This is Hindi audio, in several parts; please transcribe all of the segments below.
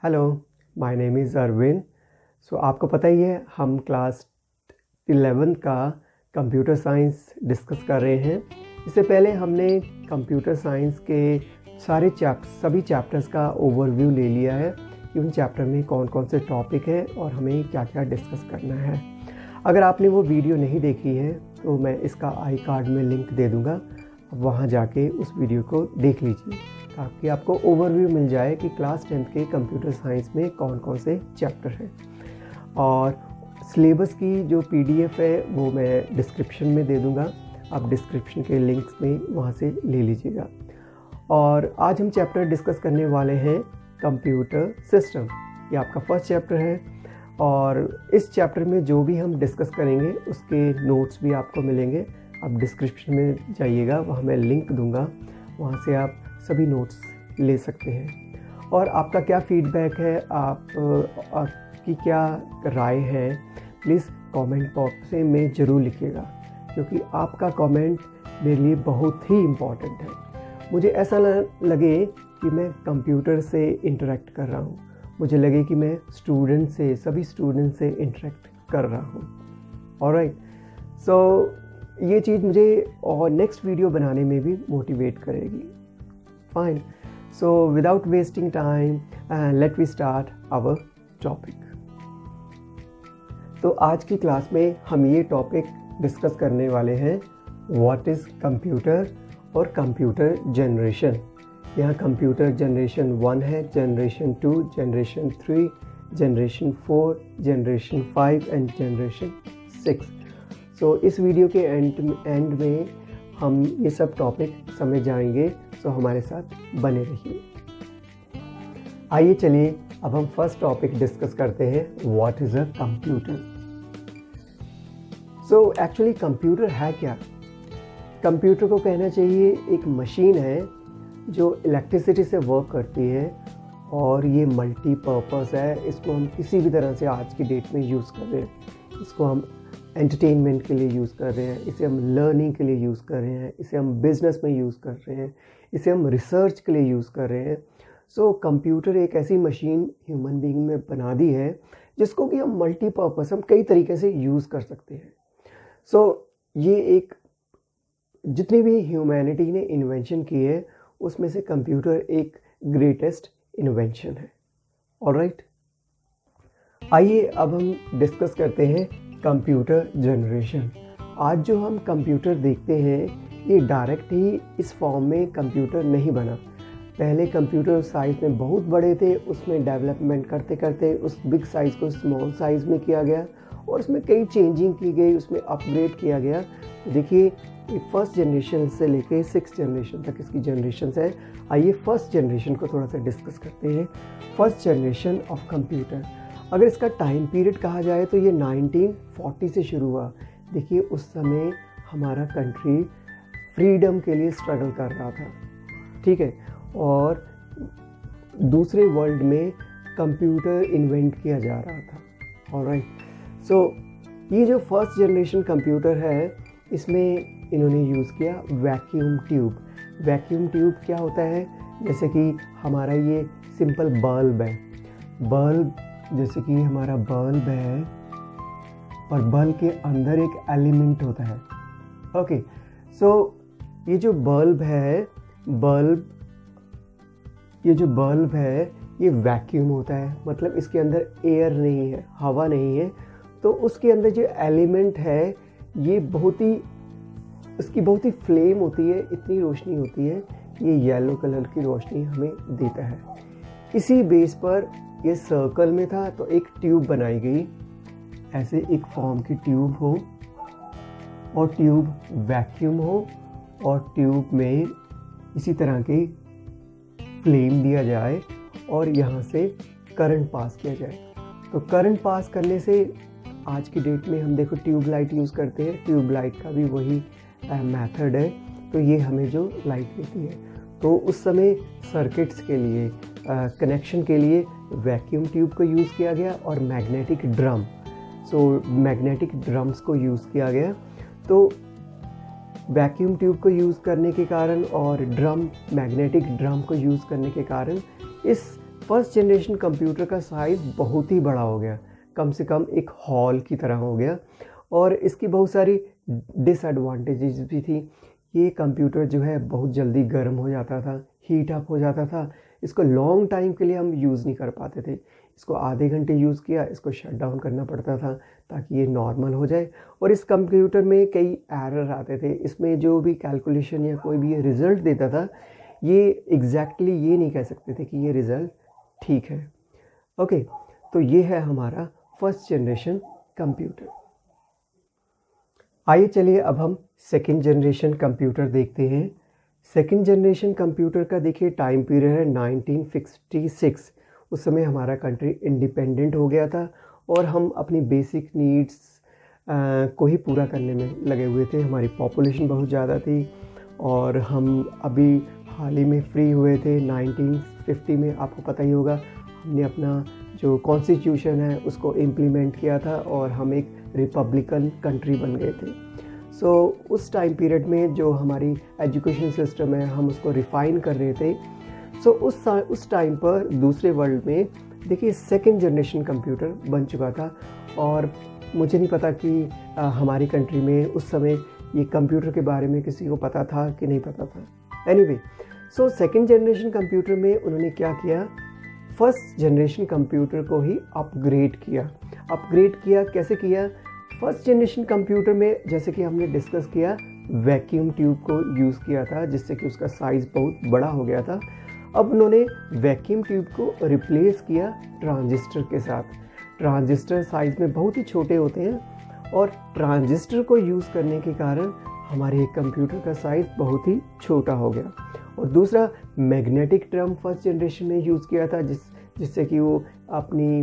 Hello, my name is Arvind. आपको पता ही है हम क्लास 11th का कंप्यूटर साइंस डिस्कस कर रहे हैं। इससे पहले हमने कंप्यूटर साइंस के सभी चैप्टर्स का ओवरव्यू ले लिया है कि उन चैप्टर में कौन कौन से टॉपिक हैं और हमें क्या क्या डिस्कस करना है। अगर आपने वो वीडियो नहीं देखी है तो मैं इसका आई कार्ड में लिंक दे दूँगा, वहाँ जाके उस वीडियो को देख लीजिए ताकि आपको ओवरव्यू मिल जाए कि क्लास 10th के कंप्यूटर साइंस में कौन कौन से चैप्टर हैं। और सिलेबस की जो पीडीएफ है वो मैं डिस्क्रिप्शन में दे दूंगा, आप डिस्क्रिप्शन के लिंक्स में वहाँ से ले लीजिएगा। और आज हम चैप्टर डिस्कस करने वाले हैं कंप्यूटर सिस्टम। ये आपका फर्स्ट चैप्टर है और इस चैप्टर में जो भी हम डिस्कस करेंगे उसके नोट्स भी आपको मिलेंगे। आप डिस्क्रिप्शन में जाइएगा, वहाँ मैं लिंक दूंगा, वहाँ से आप सभी नोट्स ले सकते हैं। और आपका क्या फीडबैक है, आपकी क्या राय है, प्लीज़ कमेंट बॉक्स में ज़रूर लिखिएगा, क्योंकि आपका कमेंट मेरे लिए बहुत ही इम्पॉर्टेंट है। मुझे ऐसा लगे कि मैं कंप्यूटर से इंटरेक्ट कर रहा हूँ, मुझे लगे कि मैं सभी स्टूडेंट से इंटरेक्ट कर रहा हूँ। ऑलराइट, सो ये चीज़ मुझे और नेक्स्ट वीडियो बनाने में भी मोटिवेट करेगी। Fine. So without wasting time, let me start our topic. तो आज की क्लास में हम ये टॉपिक डिस्कस करने वाले हैं, व्हाट इज़ कंप्यूटर और कंप्यूटर जनरेशन। यहाँ कंप्यूटर जनरेशन 1 है, generation 2, generation 3, generation 4, generation 5 and generation 6। सो इस वीडियो के एंड में हम ये सब टॉपिक समझ जाएंगे, सो हमारे साथ बने रहिए। आइए चलिए अब हम फर्स्ट टॉपिक डिस्कस करते हैं, what is a computer. So actually computer है क्या? कंप्यूटर को कहना चाहिए एक मशीन है जो इलेक्ट्रिसिटी से वर्क करती है और ये मल्टीपर्पज़ है। इसको हम किसी भी तरह से आज की डेट में यूज़ कर रहे हैं। इसको हम एंटरटेनमेंट के लिए यूज़ कर रहे हैं, इसे हम लर्निंग के लिए यूज़ कर रहे हैं, इसे हम बिज़नेस में यूज़ कर रहे हैं, इसे हम रिसर्च के लिए यूज़ कर रहे हैं। सो कंप्यूटर एक ऐसी मशीन ह्यूमन बीइंग में बना दी है जिसको कि हम मल्टीपर्पज़, हम कई तरीके से यूज़ कर सकते हैं। ये एक जितनी भी ह्यूमैनिटी ने इन्वेंशन की है उसमें से कंप्यूटर एक ग्रेटेस्ट इन्वेंशन है। ऑलराइट, आइए अब हम डिस्कस करते हैं कंप्यूटर जनरेशन। आज जो हम कंप्यूटर देखते हैं ये डायरेक्ट ही इस फॉर्म में कंप्यूटर नहीं बना। पहले कंप्यूटर साइज़ में बहुत बड़े थे, उसमें डेवलपमेंट करते करते उस बिग साइज़ को स्मॉल साइज़ में किया गया और उसमें कई चेंजिंग की गई, उसमें अपग्रेड किया गया। देखिए, फर्स्ट जनरेशन से लेके 6th जनरेशन तक इसकी जनरेशन है। आइए फर्स्ट जनरेशन को थोड़ा सा डिस्कस करते हैं। फर्स्ट जनरेशन ऑफ कंप्यूटर, अगर इसका टाइम पीरियड कहा जाए तो ये 1940 से शुरू हुआ। देखिए, उस समय हमारा कंट्री फ्रीडम के लिए स्ट्रगल कर रहा था, ठीक है, और दूसरे वर्ल्ड में कंप्यूटर इन्वेंट किया जा रहा था। ऑलराइट, सो ये जो फर्स्ट जनरेशन कंप्यूटर है इसमें इन्होंने यूज़ किया वैक्यूम ट्यूब। वैक्यूम ट्यूब क्या होता है? जैसे कि हमारा ये सिंपल बल्ब है, बल्ब जैसे कि हमारा बल्ब है और बल्ब के अंदर एक एलिमेंट होता है। ओके, सो ये जो बल्ब है ये वैक्यूम होता है, मतलब इसके अंदर एयर नहीं है, हवा नहीं है। तो उसके अंदर जो एलिमेंट है ये इसकी बहुत ही फ्लेम होती है, इतनी रोशनी होती है, ये येलो कलर की रोशनी हमें देता है। इसी बेस पर ये सर्कल में था तो एक ट्यूब बनाई गई, ऐसे एक फॉर्म की ट्यूब हो और ट्यूब वैक्यूम हो और ट्यूब में इसी तरह की फ्लेम दिया जाए और यहाँ से करंट पास किया जाए। तो करंट पास करने से आज की डेट में हम देखो ट्यूब लाइट यूज़ करते हैं, ट्यूब लाइट का भी वही मेथड है। तो ये हमें जो लाइट देती है, तो उस समय सर्किट्स के लिए कनेक्शन के लिए वैक्यूम ट्यूब को यूज़ किया गया और मैग्नेटिक ड्रम, मैग्नेटिक ड्रम्स को यूज़ किया गया। तो वैक्यूम ट्यूब को यूज़ करने के कारण और मैग्नेटिक ड्रम को यूज़ करने के कारण इस फर्स्ट जनरेशन कंप्यूटर का साइज़ बहुत ही बड़ा हो गया, कम से कम एक हॉल की तरह हो गया। और इसकी बहुत सारी डिसएडवांटेजेस भी थी। ये कंप्यूटर जो है बहुत जल्दी गर्म हो जाता था, हीट अप हो जाता था। इसको लॉन्ग टाइम के लिए हम यूज़ नहीं कर पाते थे। इसको आधे घंटे यूज़ किया, इसको शट डाउन करना पड़ता था ताकि ये नॉर्मल हो जाए। और इस कंप्यूटर में कई एरर आते थे। इसमें जो भी कैलकुलेशन या कोई भी रिज़ल्ट देता था, ये एग्जैक्टली ये नहीं कह सकते थे कि ये रिज़ल्ट ठीक है। ओके, तो ये है हमारा फर्स्ट जनरेशन कंप्यूटर। आइए चलिए अब हम सेकंड जनरेशन कंप्यूटर देखते हैं। सेकंड जनरेशन कंप्यूटर का देखिए टाइम पीरियड है 1966। उस समय हमारा कंट्री इंडिपेंडेंट हो गया था और हम अपनी बेसिक नीड्स को ही पूरा करने में लगे हुए थे। हमारी पॉपुलेशन बहुत ज़्यादा थी और हम अभी हाल ही में फ्री हुए थे 1950 में। आपको पता ही होगा, हमने अपना जो कॉन्स्टिट्यूशन है उसको इम्प्लीमेंट किया था और हम एक रिपब्लिकन कंट्री बन गए थे। सो उस टाइम पीरियड में जो हमारी एजुकेशन सिस्टम है हम उसको रिफ़ाइन कर रहे थे। सो उस टाइम पर दूसरे वर्ल्ड में देखिए सेकंड जनरेशन कंप्यूटर बन चुका था। और मुझे नहीं पता कि हमारी कंट्री में उस समय ये कंप्यूटर के बारे में किसी को पता था कि नहीं पता था। Anyway, so second generation computer में उन्होंने क्या किया, फर्स्ट जनरेशन कंप्यूटर को ही अपग्रेड किया। कैसे किया? फर्स्ट जनरेशन कंप्यूटर में जैसे कि हमने डिस्कस किया, वैक्यूम ट्यूब को यूज़ किया था जिससे कि उसका साइज़ बहुत बड़ा हो गया था। अब उन्होंने वैक्यूम ट्यूब को रिप्लेस किया ट्रांजिस्टर के साथ। ट्रांजिस्टर साइज़ में बहुत ही छोटे होते हैं और ट्रांजिस्टर को यूज़ करने के कारण हमारे कंप्यूटर का साइज़ बहुत ही छोटा हो गया। और दूसरा, मैग्नेटिक ड्रम फर्स्ट जनरेशन में यूज़ किया था जिससे कि वो अपनी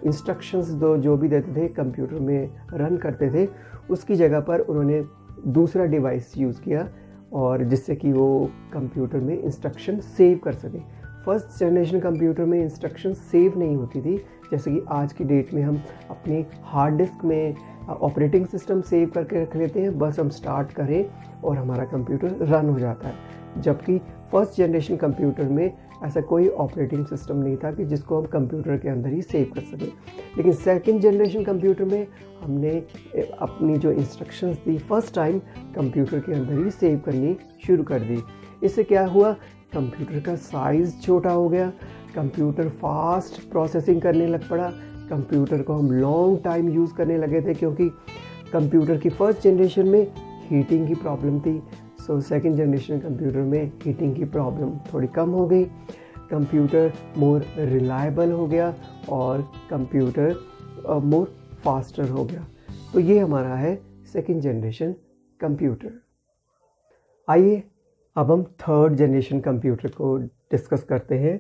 इंस्ट्रक्शंस जो भी देते थे कंप्यूटर में रन करते थे, उसकी जगह पर उन्होंने दूसरा डिवाइस यूज़ किया और जिससे कि वो कंप्यूटर में इंस्ट्रक्शन सेव कर सके। फर्स्ट जनरेशन कंप्यूटर में इंस्ट्रक्शन सेव नहीं होती थी, जैसे कि आज की डेट में हम अपनी हार्ड डिस्क में ऑपरेटिंग सिस्टम सेव करके रख लेते हैं, बस हम स्टार्ट करें और हमारा कंप्यूटर रन हो जाता है। जबकि फर्स्ट जनरेशन कंप्यूटर में ऐसा कोई ऑपरेटिंग सिस्टम नहीं था कि जिसको हम कंप्यूटर के अंदर ही सेव कर सकें। लेकिन सेकंड जनरेशन कंप्यूटर में हमने अपनी जो instructions the first time computer के अंदर ही सेव करनी शुरू कर दी। इससे क्या हुआ, कंप्यूटर का साइज़ छोटा हो गया, कंप्यूटर फास्ट प्रोसेसिंग करने लग पड़ा, कंप्यूटर को हम लॉन्ग टाइम यूज़ करने लगे थे क्योंकि कंप्यूटर की फर्स्ट जनरेशन में हीटिंग की प्रॉब्लम थी। सो सेकंड जनरेशन कंप्यूटर में हीटिंग की प्रॉब्लम थोड़ी कम हो गई, कंप्यूटर मोर रिलायबल हो गया और कंप्यूटर मोर फास्टर हो गया। तो ये हमारा है सेकंड जनरेशन कंप्यूटर। आइए अब हम थर्ड जनरेशन कंप्यूटर को डिस्कस करते हैं।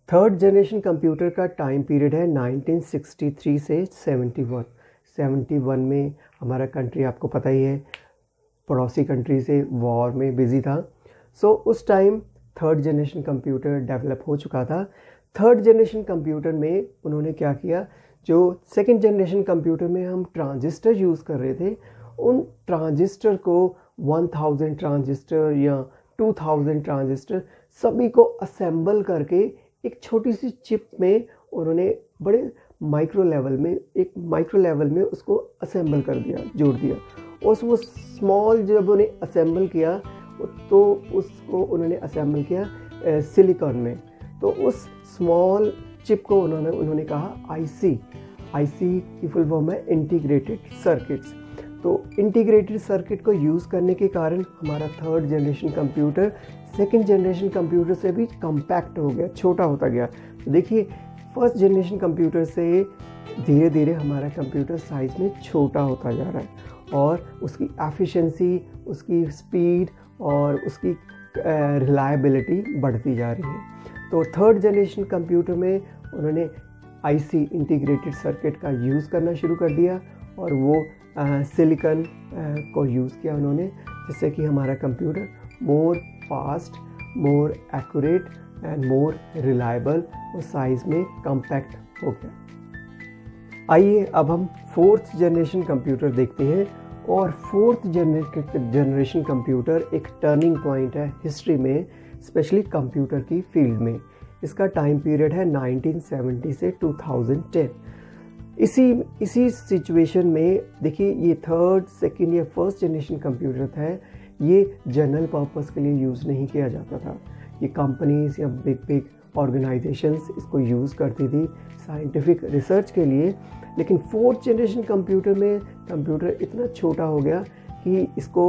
थर्ड जनरेशन कंप्यूटर का टाइम पीरियड है 1963 से 71 में हमारा कंट्री आपको पता ही है पड़ोसी कंट्री से वॉर में बिजी था। सो उस time third generation computer develop हो चुका था। थर्ड जनरेशन कंप्यूटर में उन्होंने क्या किया, जो सेकंड जनरेशन कंप्यूटर में हम ट्रांजिस्टर यूज़ कर रहे थे, उन ट्रांजिस्टर को 1000 ट्रांजिस्टर या 2000 ट्रांजिस्टर सभी को असेंबल करके एक छोटी सी चिप में उन्होंने बड़े माइक्रो लेवल में उसको असेंबल कर दिया, जोड़ दिया। और वो स्मॉल जब उन्हें असेंबल किया तो उसको उन्होंने असेंबल किया सिलिकॉन में। तो उस स्मॉल चिप को उन्होंने कहा आईसी की फुल फॉर्म है इंटीग्रेटेड सर्किट्स। तो इंटीग्रेटेड सर्किट को यूज़ करने के कारण हमारा third generation computer second generation computer से भी कम्पैक्ट हो गया, छोटा होता गया। तो देखिए फर्स्ट जनरेशन कंप्यूटर से धीरे धीरे हमारा कंप्यूटर साइज़ में छोटा होता जा रहा है और उसकी एफिशिएंसी, उसकी स्पीड और उसकी रिलायबिलिटी बढ़ती जा रही है। तो थर्ड जनरेशन कंप्यूटर में उन्होंने आईसी इंटीग्रेटेड सर्किट का यूज़ करना शुरू कर दिया और वो सिलिकॉन को यूज़ किया उन्होंने, जिससे कि हमारा computer more fast, more accurate and more reliable और साइज़ में कम्पैक्ट हो गया। आइए अब हम फोर्थ जनरेशन कंप्यूटर देखते हैं। और फोर्थ जनरेशन कंप्यूटर एक टर्निंग पॉइंट है हिस्ट्री में, स्पेशली कंप्यूटर की फील्ड में। इसका टाइम पीरियड है 1970 से 2010। इसी सिचुएशन में देखिए, ये थर्ड, सेकंड या फर्स्ट जनरेशन कंप्यूटर था, ये जनरल पर्पस के लिए यूज़ नहीं किया जाता था। ये कंपनीज़ या बिग ऑर्गेनाइजेशंस इसको यूज़ करती थी साइंटिफिक रिसर्च के लिए। लेकिन फोर्थ जनरेशन कंप्यूटर में कंप्यूटर इतना छोटा हो गया कि इसको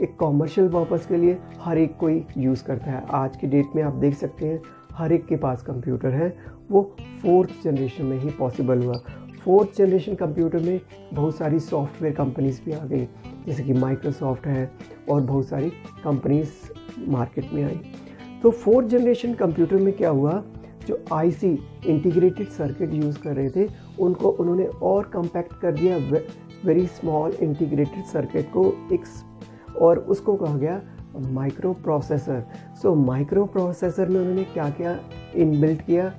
एक कॉमर्शियल पर्पस के लिए हर एक कोई यूज़ करता है। आज की डेट में आप देख सकते हैं हर एक के पास कंप्यूटर है। वो फोर्थ जनरेशन में ही पॉसिबल हुआ। फोर्थ जनरेशन कंप्यूटर में बहुत सारी सॉफ्टवेयर कंपनीज भी आ गई, जैसे कि माइक्रोसॉफ्ट है और बहुत सारी कंपनीज मार्केट में आई। तो फोर्थ जनरेशन कंप्यूटर में क्या हुआ, जो आईसी इंटीग्रेटेड सर्किट यूज़ कर रहे थे उनको उन्होंने और कम्पैक्ट कर दिया वेरी स्मॉल इंटीग्रेटेड सर्किट को, और उसको कहा गया micro processor. So micro processor में उन्होंने क्या क्या इनबिल्ट किया,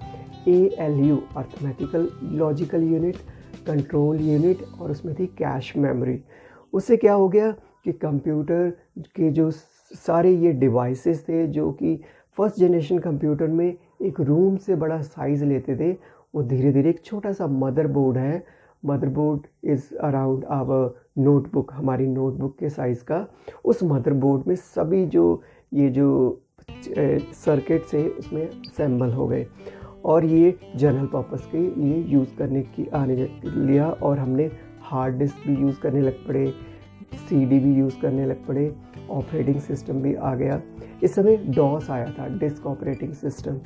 ALU arithmetical logical unit, control unit, और उसमें थी कैश मेमोरी। उससे क्या हो गया कि कंप्यूटर के जो सारे ये डिवाइसेस थे जो कि फर्स्ट जनरेशन कंप्यूटर में एक रूम से बड़ा साइज़ लेते थे, वो धीरे धीरे एक छोटा सा मदरबोर्ड है, motherboard is around our notebook, हमारी नोटबुक के साइज़ का, उस मदरबोर्ड में सभी ये जो सर्किट्स है उसमें असेंबल हो गए और ये जनरल पर्पस के लिए यूज़ करने की आने लिया। और हमने हार्ड डिस्क भी यूज़ करने लग पड़े, CD भी यूज़ करने लग पड़े, ऑपरेटिंग सिस्टम भी आ गया। इस समय DOS आया था, डिस्क ऑपरेटिंग सिस्टम।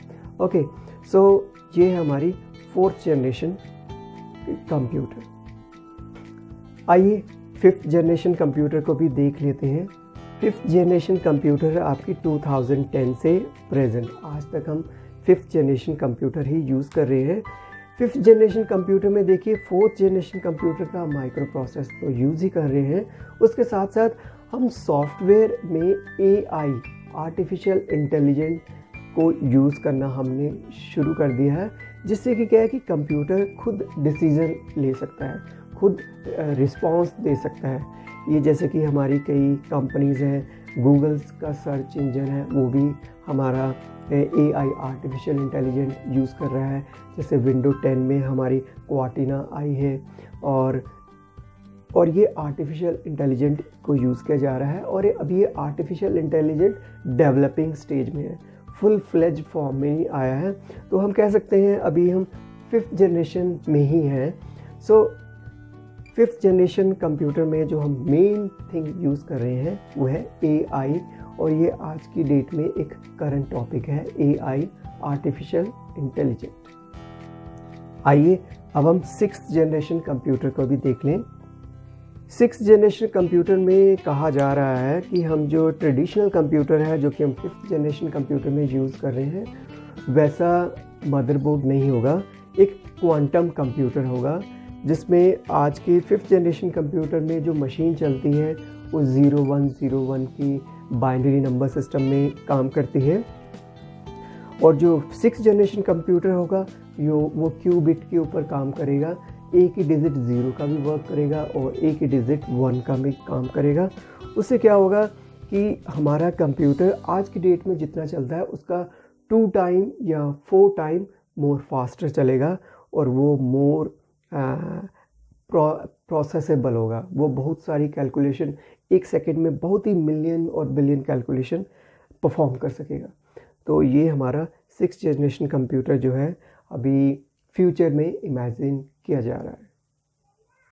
ओके, सो ये है हमारी फोर्थ जनरेशन कंप्यूटर। आइए फिफ्थ जनरेशन कंप्यूटर को भी देख लेते हैं। फिफ्थ जनरेशन कंप्यूटर आपकी 2010 से प्रेजेंट आज तक हम फिफ्थ जनरेशन कंप्यूटर ही यूज़ कर रहे हैं। फिफ्थ जनरेशन कंप्यूटर में देखिए, फोर्थ जनरेशन कंप्यूटर का माइक्रो प्रोसेस तो यूज़ ही कर रहे हैं, उसके साथ साथ हम सॉफ्टवेयर में AI आर्टिफिशियल इंटेलिजेंस को यूज़ करना हमने शुरू कर दिया है, जिससे कि क्या है कि कंप्यूटर खुद डिसीज़न ले सकता है, खुद रिस्पॉन्स दे सकता है। ये जैसे कि हमारी कई कंपनीज़ हैं, गूगल्स का सर्च इंजन है वो भी हमारा AI आर्टिफिशियल इंटेलिजेंस यूज़ कर रहा है। जैसे विंडो 10 में हमारी क्वाटिना आई है और ये आर्टिफिशियल इंटेलिजेंट को यूज़ किया जा रहा है। और अभी ये आर्टिफिशियल इंटेलिजेंट डेवलपिंग स्टेज में है, फुल फ्लेज फॉर्म में ही आया है। तो हम कह सकते हैं अभी हम फिफ्थ जनरेशन में ही हैं। सो फिफ्थ जनरेशन कंप्यूटर में जो हम मेन थिंग यूज़ कर रहे हैं वो है AI, और ये आज की डेट में एक करंट टॉपिक है, AI आर्टिफिशियल इंटेलिजेंट। आइए अब हम सिक्स्थ जनरेशन कंप्यूटर को भी देख लें। सिक्स्थ जनरेशन कंप्यूटर में कहा जा रहा है कि हम जो ट्रेडिशनल कंप्यूटर है जो कि हम फिफ्थ जनरेशन कंप्यूटर में यूज़ कर रहे हैं, वैसा मदरबोर्ड नहीं होगा, एक क्वांटम कंप्यूटर होगा, जिसमें आज के फिफ्थ जनरेशन कंप्यूटर में जो मशीन चलती है वो 0101 की बाइनरी नंबर सिस्टम में काम करती है। और जो सिक्स्थ जनरेशन कंप्यूटर होगा वो क्यूबिट के ऊपर काम करेगा, एक ही डिजिट 0 का भी वर्क करेगा और एक ही डिजिट 1 का भी काम करेगा। उससे क्या होगा कि हमारा कंप्यूटर आज की डेट में जितना चलता है उसका 2 टाइम या 4 टाइम मोर फास्टर चलेगा, और वो मोर प्रोसेसेबल होगा। वो बहुत सारी कैलकुलेशन एक सेकेंड में बहुत ही मिलियन और बिलियन कैलकुलेशन परफॉर्म कर सकेगा। तो ये हमारा सिक्स्थ जनरेशन कंप्यूटर जो है अभी फ्यूचर में इमेजिन किया जा रहा है।